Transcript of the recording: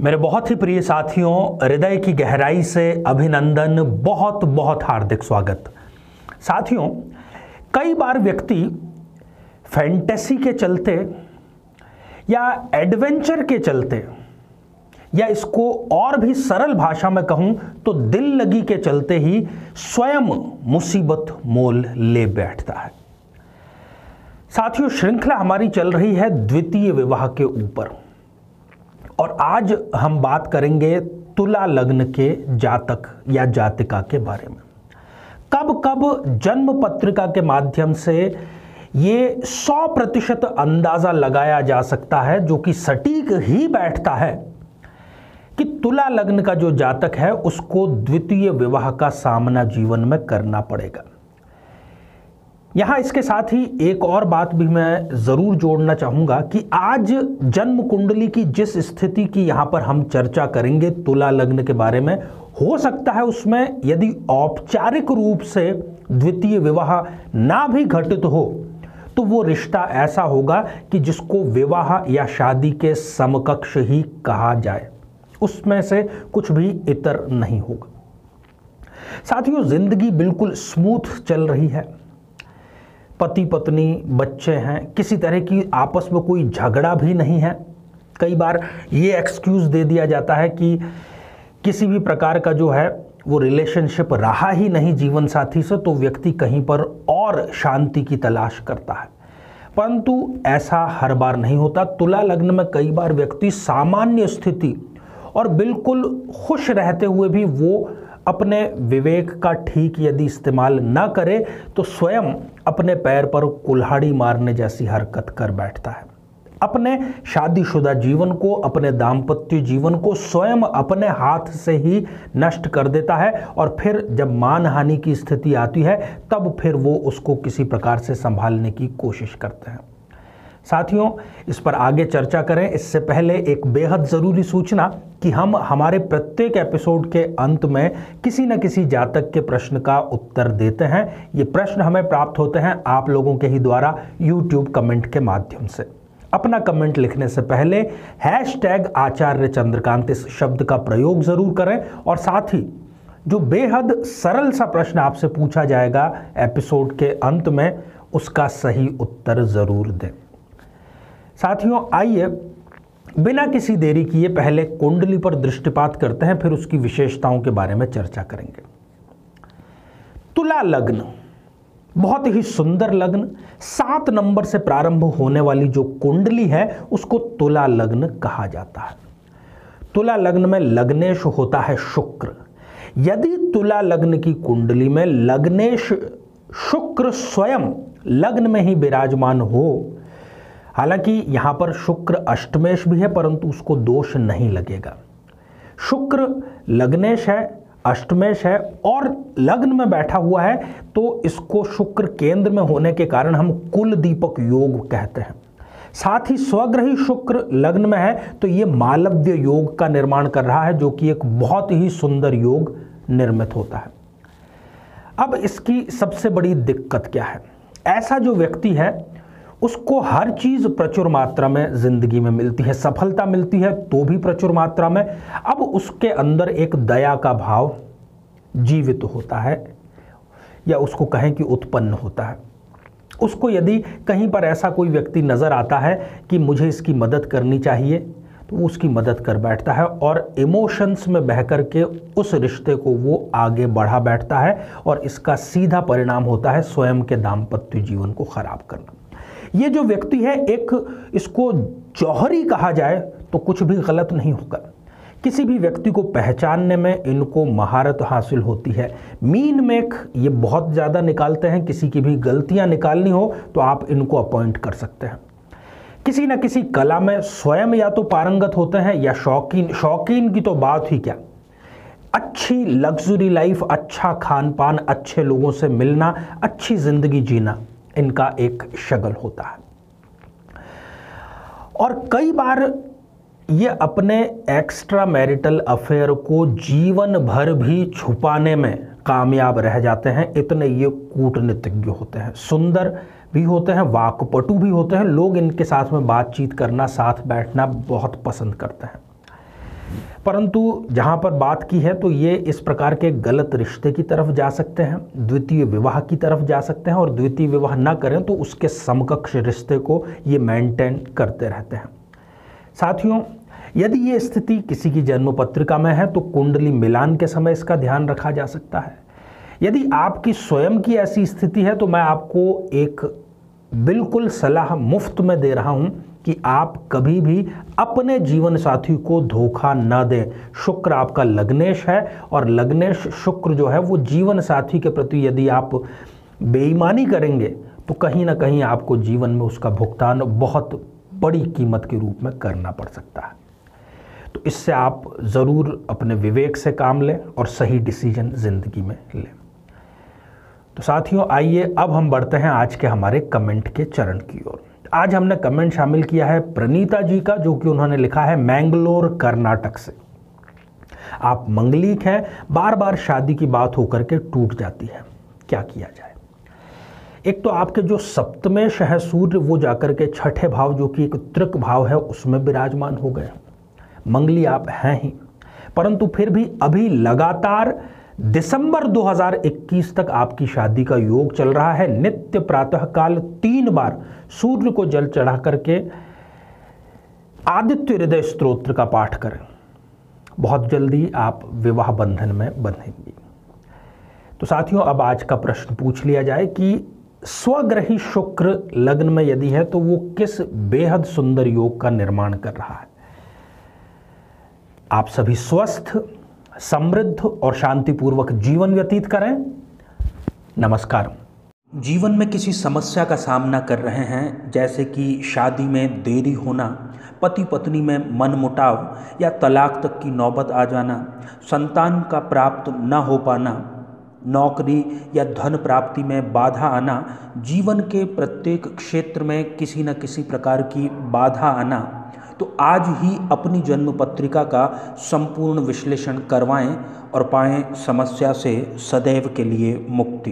मेरे बहुत ही प्रिय साथियों, हृदय की गहराई से अभिनंदन, बहुत बहुत हार्दिक स्वागत। साथियों, कई बार व्यक्ति फैंटेसी के चलते या एडवेंचर के चलते, या इसको और भी सरल भाषा में कहूं तो दिल लगी के चलते ही स्वयं मुसीबत मोल ले बैठता है। साथियों, श्रृंखला हमारी चल रही है द्वितीय विवाह के ऊपर, और आज हम बात करेंगे तुला लग्न के जातक या जातिका के बारे में। कब कब जन्म पत्रिका के माध्यम से ये 100% अंदाजा लगाया जा सकता है, जो कि सटीक ही बैठता है कि तुला लग्न का जो जातक है उसको द्वितीय विवाह का सामना जीवन में करना पड़ेगा। यहां इसके साथ ही एक और बात भी मैं जरूर जोड़ना चाहूंगा कि आज जन्म कुंडली की जिस स्थिति की यहां पर हम चर्चा करेंगे तुला लग्न के बारे में, हो सकता है उसमें यदि औपचारिक रूप से द्वितीय विवाह ना भी घटित हो तो वो रिश्ता ऐसा होगा कि जिसको विवाह या शादी के समकक्ष ही कहा जाए, उसमें से कुछ भी इतर नहीं होगा। साथियों, जिंदगी बिल्कुल स्मूथ चल रही है, पति पत्नी बच्चे हैं, किसी तरह की आपस में कोई झगड़ा भी नहीं है। कई बार ये एक्सक्यूज दे दिया जाता है कि किसी भी प्रकार का जो है वो रिलेशनशिप रहा ही नहीं जीवन साथी से, तो व्यक्ति कहीं पर और शांति की तलाश करता है, परंतु ऐसा हर बार नहीं होता। तुला लग्न में कई बार व्यक्ति सामान्य स्थिति और बिल्कुल खुश रहते हुए भी वो अपने विवेक का ठीक यदि इस्तेमाल ना करे तो स्वयं अपने पैर पर कुल्हाड़ी मारने जैसी हरकत कर बैठता है। अपने शादीशुदा जीवन को, अपने दाम्पत्य जीवन को स्वयं अपने हाथ से ही नष्ट कर देता है, और फिर जब मानहानि की स्थिति आती है तब फिर वो उसको किसी प्रकार से संभालने की कोशिश करते हैं। साथियों, इस पर आगे चर्चा करें इससे पहले एक बेहद ज़रूरी सूचना कि हम हमारे प्रत्येक एपिसोड के अंत में किसी न किसी जातक के प्रश्न का उत्तर देते हैं। ये प्रश्न हमें प्राप्त होते हैं आप लोगों के ही द्वारा यूट्यूब कमेंट के माध्यम से। अपना कमेंट लिखने से पहले #आचार्य चंद्रकांत इस शब्द का प्रयोग ज़रूर करें, और साथ ही जो बेहद सरल सा प्रश्न आपसे पूछा जाएगा एपिसोड के अंत में, उसका सही उत्तर ज़रूर दें। साथियों, आइए बिना किसी देरी किए पहले कुंडली पर दृष्टिपात करते हैं, फिर उसकी विशेषताओं के बारे में चर्चा करेंगे। तुला लग्न बहुत ही सुंदर लग्न, 7 नंबर से प्रारंभ होने वाली जो कुंडली है उसको तुला लग्न कहा जाता है। तुला लग्न में लग्नेश होता है शुक्र। यदि तुला लग्न की कुंडली में लग्नेश शुक्र स्वयं लग्न में ही विराजमान हो, हालांकि यहां पर शुक्र अष्टमेश भी है परंतु उसको दोष नहीं लगेगा। शुक्र लग्नेश है, अष्टमेश है और लग्न में बैठा हुआ है, तो इसको शुक्र केंद्र में होने के कारण हम कुल दीपक योग कहते हैं। साथ ही स्वग्रही शुक्र लग्न में है तो ये मालव्य योग का निर्माण कर रहा है, जो कि एक बहुत ही सुंदर योग निर्मित होता है। अब इसकी सबसे बड़ी दिक्कत क्या है? ऐसा जो व्यक्ति है उसको हर चीज प्रचुर मात्रा में जिंदगी में मिलती है, सफलता मिलती है तो भी प्रचुर मात्रा में। अब उसके अंदर एक दया का भाव जीवित होता है, या उसको कहें कि उत्पन्न होता है। उसको यदि कहीं पर ऐसा कोई व्यक्ति नजर आता है कि मुझे इसकी मदद करनी चाहिए, तो वो उसकी मदद कर बैठता है और इमोशंस में बह कर के उस रिश्ते को वो आगे बढ़ा बैठता है, और इसका सीधा परिणाम होता है स्वयं के दाम्पत्य जीवन को खराब करना। ये जो व्यक्ति है, एक इसको जौहरी कहा जाए तो कुछ भी गलत नहीं होगा। किसी भी व्यक्ति को पहचानने में इनको महारत हासिल होती है। मीन मेख ये बहुत ज़्यादा निकालते हैं, किसी की भी गलतियां निकालनी हो तो आप इनको अपॉइंट कर सकते हैं। किसी न किसी कला में स्वयं या तो पारंगत होते हैं या शौकीन की तो बात ही क्या। अच्छी लग्जरी लाइफ, अच्छा खान पान, अच्छे लोगों से मिलना, अच्छी जिंदगी जीना इनका एक शगल होता है। और कई बार ये अपने एक्स्ट्रा मैरिटल अफेयर को जीवन भर भी छुपाने में कामयाब रह जाते हैं। इतने ये कूटनीतिज्ञ होते हैं, सुंदर भी होते हैं, वाकपटु भी होते हैं। लोग इनके साथ में बातचीत करना, साथ बैठना बहुत पसंद करते हैं। परंतु जहाँ पर बात की है तो ये इस प्रकार के गलत रिश्ते की तरफ जा सकते हैं, द्वितीय विवाह की तरफ जा सकते हैं, और द्वितीय विवाह ना करें तो उसके समकक्ष रिश्ते को ये मेंटेन करते रहते हैं। साथियों, यदि ये स्थिति किसी की जन्म पत्रिका में है तो कुंडली मिलान के समय इसका ध्यान रखा जा सकता है। यदि आपकी स्वयं की ऐसी स्थिति है तो मैं आपको एक बिल्कुल सलाह मुफ्त में दे रहा हूं कि आप कभी भी अपने जीवन साथी को धोखा न दें। शुक्र आपका लग्नेश है, और लग्नेश शुक्र जो है वो जीवन साथी के प्रति यदि आप बेईमानी करेंगे तो कहीं ना कहीं आपको जीवन में उसका भुगतान बहुत बड़ी कीमत के रूप में करना पड़ सकता है। तो इससे आप ज़रूर अपने विवेक से काम लें और सही डिसीजन ज़िंदगी में लें। तो साथियों, आइए अब हम बढ़ते हैं आज के हमारे कमेंट के चरण की ओर। आज हमने कमेंट शामिल किया है प्रणीता जी का, जो कि उन्होंने लिखा है मैंगलोर कर्नाटक से। आप मंगलिक हैं, बार बार शादी की बात होकर के टूट जाती है, क्या किया जाए। एक तो आपके जो सप्तमेश है सूर्य, वो जाकर के छठे भाव जो कि एक त्रिक भाव है उसमें विराजमान हो गए। मंगली आप हैं ही, परंतु फिर भी अभी लगातार दिसंबर 2021 तक आपकी शादी का योग चल रहा है। नित्य प्रातः काल 3 बार सूर्य को जल चढ़ा करके आदित्य हृदय स्तोत्र का पाठ करें, बहुत जल्दी आप विवाह बंधन में बंधेंगी। तो साथियों, अब आज का प्रश्न पूछ लिया जाए कि स्वग्रही शुक्र लग्न में यदि है तो वो किस बेहद सुंदर योग का निर्माण कर रहा है। आप सभी स्वस्थ, समृद्ध और शांतिपूर्वक जीवन व्यतीत करें। नमस्कार। जीवन में किसी समस्या का सामना कर रहे हैं, जैसे कि शादी में देरी होना, पति पत्नी में मनमुटाव या तलाक तक की नौबत आ जाना, संतान का प्राप्त न हो पाना, नौकरी या धन प्राप्ति में बाधा आना, जीवन के प्रत्येक क्षेत्र में किसी न किसी प्रकार की बाधा आना, तो आज ही अपनी जन्म पत्रिका का संपूर्ण विश्लेषण करवाएं और पाएं समस्या से सदैव के लिए मुक्ति।